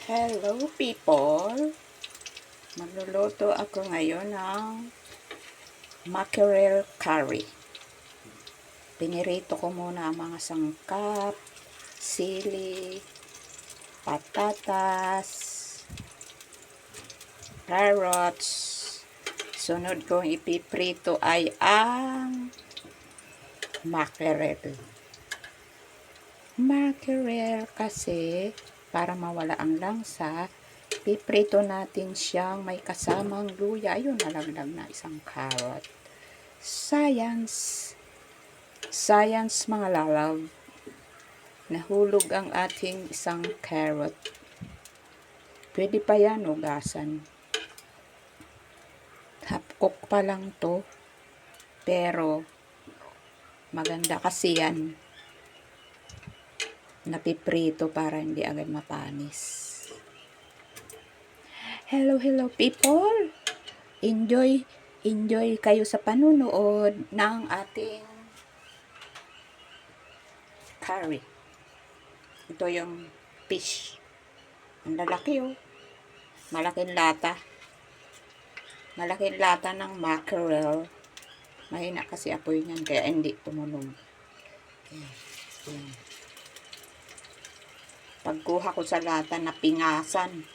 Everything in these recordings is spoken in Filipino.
Hello people! Magluluto ako ngayon ng mackerel curry. Pinirito ko muna ang mga sangkap, sili, patatas, carrots. Sunod kong ipiprito ay ang mackerel. Mackerel kasi para mawala ang langsa, piprito natin siyang may kasamang luya. Ayun, nalaglag na isang carrot. Science! Science mga lalaw. Nahulog ang ating isang carrot. Pwede pa yan, ugasan. Half cook pa lang to. Pero, maganda kasi yan. Napiprito para hindi agad mapanis. Hello people! Enjoy kayo sa panunood ng ating curry. Ito yung fish. Ang lalaki oh. Malaking lata. Malaking lata ng mackerel. Mahina kasi apoy niyan kaya hindi tumunog. Pagkuha ko sa lata na pingasan.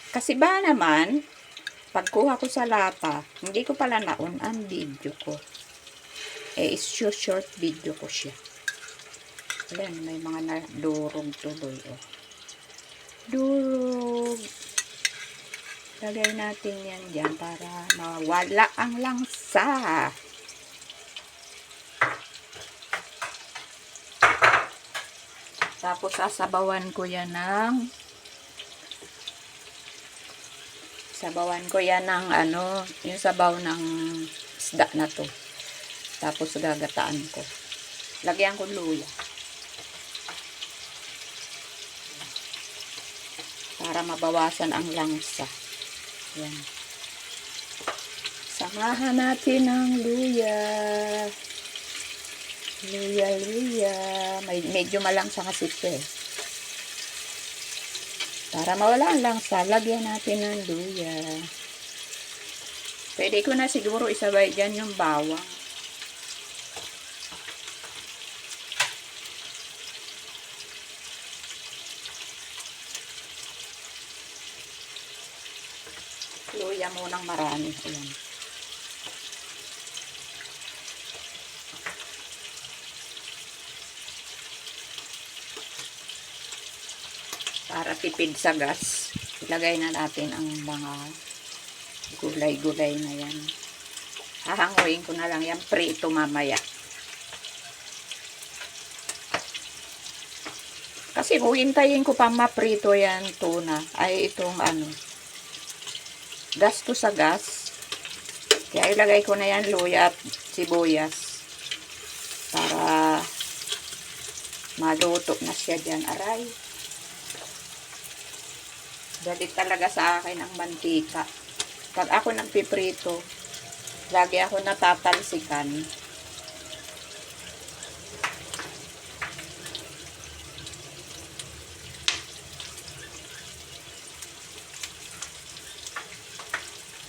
Kasi ba naman, pagkuha ko sa lata, hindi ko pala naon ang video ko. Short video ko siya. Ayan, may mga nadurog tuloy. Oh. Durog. Lagay natin yan dyan para mawala ang langsa. Tapos sasabawan ko yan ng yung sabaw ng isda na to. Tapos gagataan ko. Lagyan ko luya. Para mabawasan ang langsa. Yan. Samahan natin ng luya. Luya. Medyo malangsa kasi ito eh. Para mawala ang langsa, lagyan natin ng luya. Pwede ko na siguro isabay dyan yung bawang. Luya munang marami. Ayan. Para tipid sa gas, ilagay na natin ang mga gulay-gulay na yan. Hahanguin ko na lang yan prito mamaya. Kasi huhintayin ko pa maprito yan tuna. Ay itong gasto sa gas. Kaya ilagay ko na yan luya at sibuyas. Para maluto na siya dyan. Aray. Dali talaga sa akin ang mantika. Pag ako nagpiprito, lagi ako natatalsikan.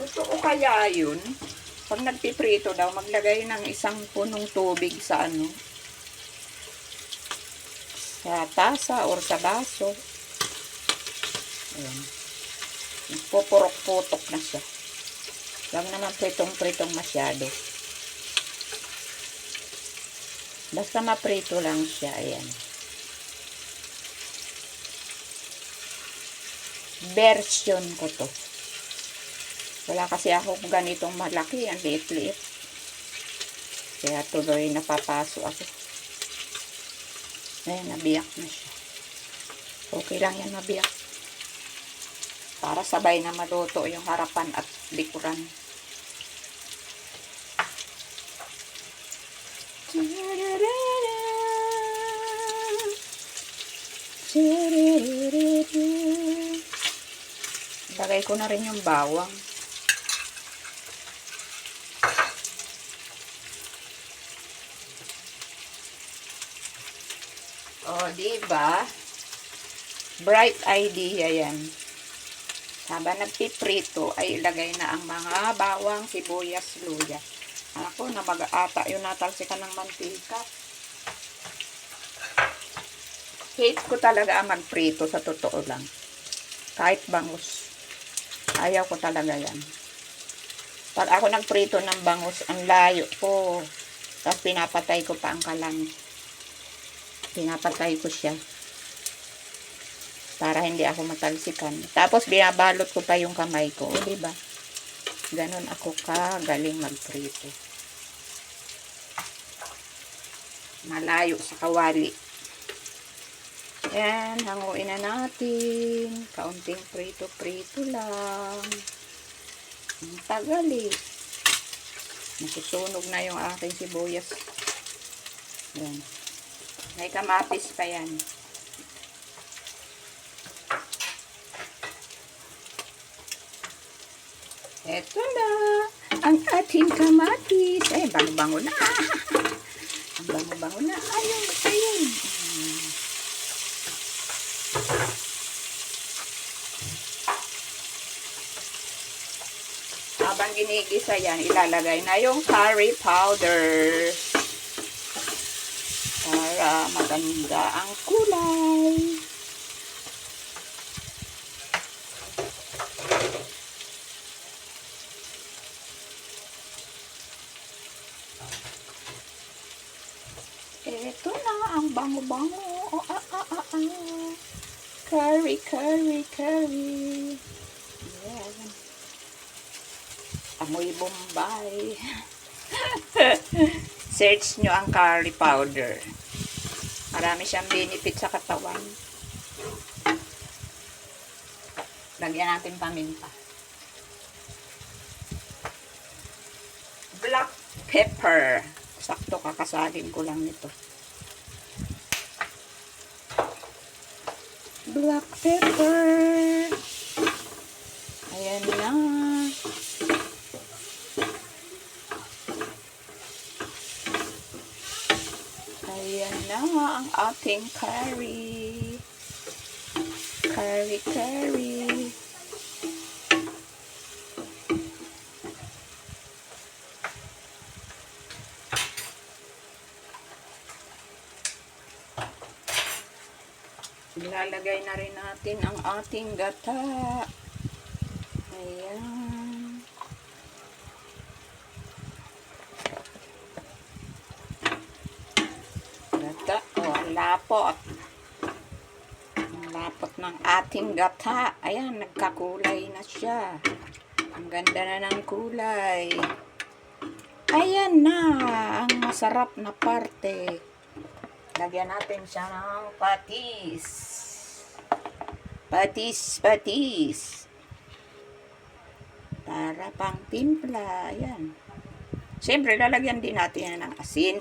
Gusto ko kaya yun, pag nagpiprito daw, maglagay ng isang punong tubig sa sa tasa or sa baso. Ayan. Pupurok-putok na siya. Huwag naman pritong-pritong masyado. Basta maprito lang siya. Ayan. Version ko to. Wala kasi ako ganitong malaki. Ang liit-liit. Kaya tuloy napapaso ako. Ayan, nabiyak na siya. Okay lang yan, mabiyak. Para sabay na maluto yung harapan at likuran. Lagay ko na rin yung bawang. O, diba? Bright idea yan. Habang nagpiprito, ay ilagay na ang mga bawang, sibuyas, luya. Ako, na mag-ata yung natalsikan ng mantika. Hate ko talaga magprito, sa totoo lang. Kahit bangus. Ayaw ko talaga yan. Pag ako nagprito ng bangus, ang layo ko. Tapos pinapatay ko pa ang kalan. Pinapatay ko siya. Para hindi ako matalsikan. Tapos binabalot ko pa yung kamay ko. O, diba? Ganon ako kagaling magprito. Malayo sa kawali. Yan, hanguin na natin. Kaunting prito-prito lang. Ang tagal eh. Nasusunog na yung aking sibuyas. Yan. May kamatis pa yan. Eto na ang ating kamatis. Ay, bango-bango na. Ang bango-bango na. Ayun, ayun. Habang ginigisa yan, ilalagay na yung curry powder. Para maganda ang kulay. Ito na ang bango-bango. Oh, Curry, curry, curry. Yan. Amoy Bombay. Search nyo ang curry powder. Marami siyang benefit sa katawan. Lagyan natin paminta. Black pepper. Sakto, kakasalin ko lang nito. Black pepper. Ayan na. Ayan na ang ating curry. Curry, curry. Ilalagay na rin natin ang ating gata. Ayan. Gata. O, ang lapot. Ang lapot ng ating gata. Ayan, nagkakulay na siya. Ang ganda na ng kulay. Ayan na ang masarap na parte. Lagyan natin siya ng patis. Patis, patis. Para pang timpla. Ayan. Siyempre, lalagyan din natin yan ng asin.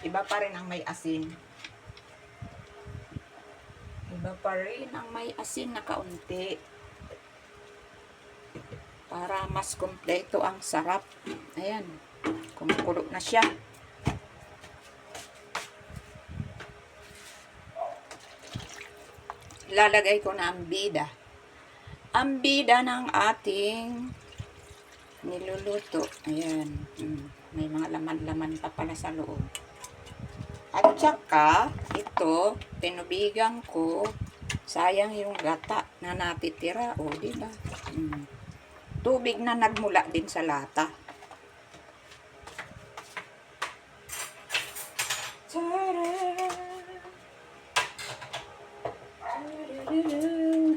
Iba pa rin ang may asin. Iba pa rin ang may asin na kaunti. Para mas kompleto ang sarap. Ayan. Kumukulo na siya. Lalagay ko na ang bida. Ang bida ng ating niluluto. Ayan. May mga laman-laman pa pala sa loob. At saka, ito, tinubigan ko. Sayang yung gata na natitira. O, diba? Tubig na nagmula din sa lata.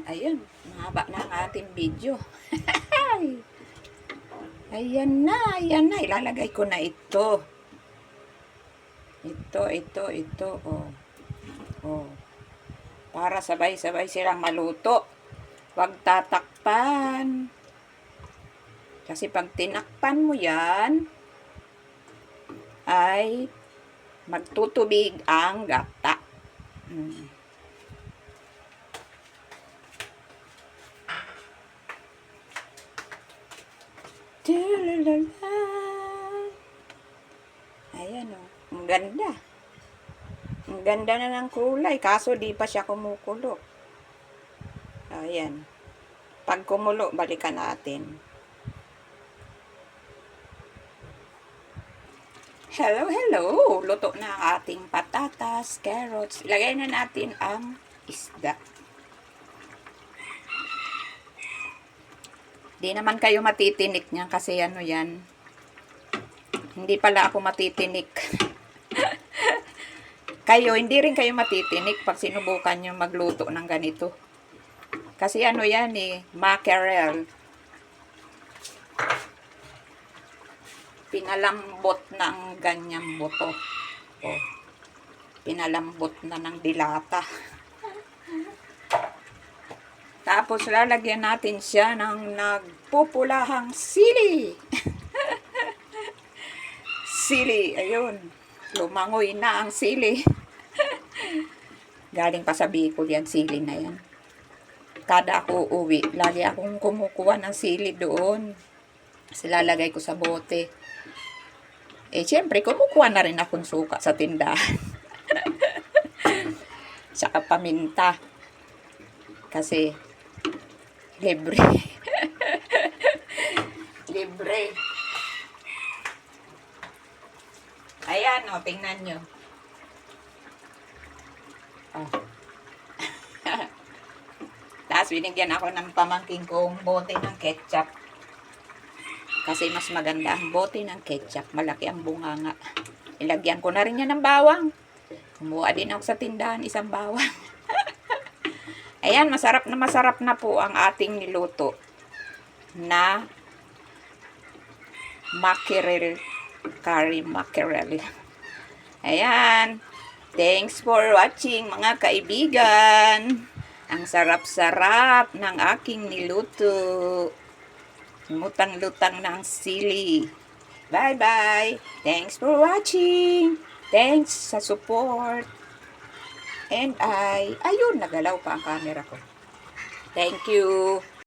Ayan, mahaba na ang ating video. Ayan na, ayan na. Ilalagay ko na ito. Ito. Oh. Para sabay-sabay silang maluto. Huwag tatakpan. Kasi pag tinakpan mo yan, ay magtutubig ang gata. Ayan o. Ang ganda. Ang ganda na ng kulay. Kaso di pa siya kumukulo. Ayan. Pag kumulo, balikan natin. Hello, hello! Luto na ang ating patatas, carrots. Ilagay na natin ang isda. Di naman kayo matitinik niyan kasi ano yan. Hindi pala ako matitinik. Kayo, hindi rin kayo matitinik pag sinubukan nyo magluto ng ganito. Kasi ano yan eh, mackerel. Pinalambot na ang ganyang buto. Oh, pinalambot na ng dilata. Tapos lalagyan natin siya ng nagpupulahang sili. Sili, ayun. Lumangoy na ang sili. Galing pa sa Bicol yan, sili na yan. Kada ako uwi, lagi akong kumukuha ng sili doon. Kasi lalagay ko sa bote. Eh, syempre, kumukuha na rin akong suka sa tindahan. Saka paminta. Kasi, libre. Libre. Ayan, o, tingnan nyo. Oh. Tapos, binigyan ako ng pamangking kong bote ng ketchup. Kasi mas maganda ang bote ng ketchup. Malaki ang bunganga. Ilagyan ko na rin yan ng bawang. Kumuha din ako sa tindahan, isang bawang. Ayan, masarap na po ang ating niluto na mackerel curry mackerel. Ayan. Thanks for watching mga kaibigan. Ang sarap-sarap ng aking niluto. Lutang-lutang ng sili. Bye-bye. Thanks for watching. Thanks sa support. And ayun, nagalaw pa ang camera ko. Thank you.